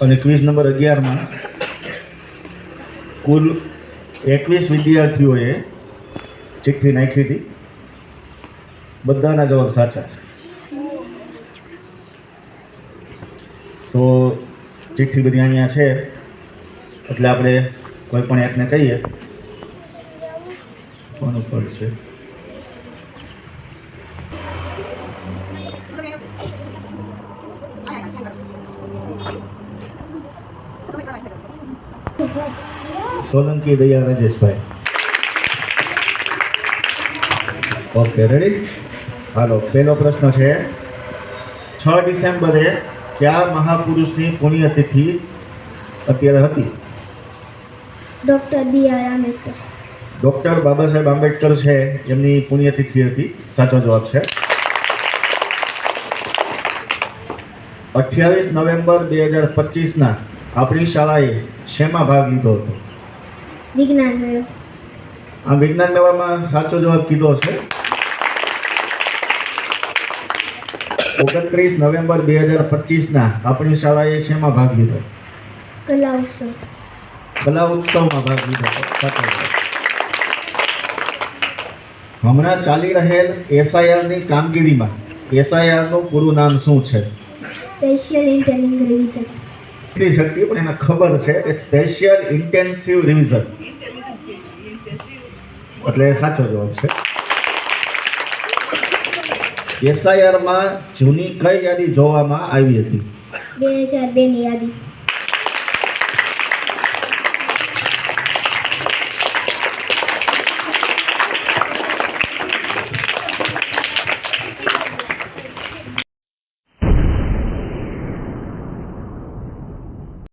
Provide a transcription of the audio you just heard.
અને quiz number 11 માં કુલ 21 વિદ્યાર્થીઓએ ચિઠ્ઠી નાખી હતી. બધાના જવાબ સાચા છે. તો ચિઠ્ઠી બધી અહીંયા છે એટલે આપણે કોઈ પણ એકને કહીએ કોણ ઉપર છે. સોલંકી દયા રાજેશભાઈ. Okay, ready? હાલો, પહેલો પ્રશ્ન છે 6 ડિસેમ્બરે કયા મહાપુરુષની પુણ્યતિથિ અત્યારે હતી? ડોક્ટર બી.આર. આંબેડકર. ડોક્ટર બાબા સાહેબ આંબેડકર છે એમની પુણ્યતિથિ હતી. સાચો જવાબ છે. 28 નવેમ્બર 2025 આપણી શાળાએ શેમાં ભાગ લીધો હતો? વિજ્ઞાન મેળો. આ વિજ્ઞાન મેળામાં સાચો જવાબ કીધો છે. 29 નવેમ્બર 2025 આપણી શાળાએ શેમાં ભાગ લીધો? કલા ઉત્સવ. કલા ઉત્સવમાં ભાગ લીધો. સાચો જવાબ. હમણાં ચાલી રહેલ એસઆઈઆરની કામગીરીમાં એસઆઈઆરનું પૂરું નામ શું છે? Special intensive revision. એટલી શક્તિ પણ એને ખબર છે કે સ્પેશિયલ ઇન્ટેન્સિવ રિવિઝન એટલે સાચો જવાબ છે. એસઆઈઆરમાં જૂની કઈ યાદી જોવામાં આવી હતી? 2002 ની યાદી.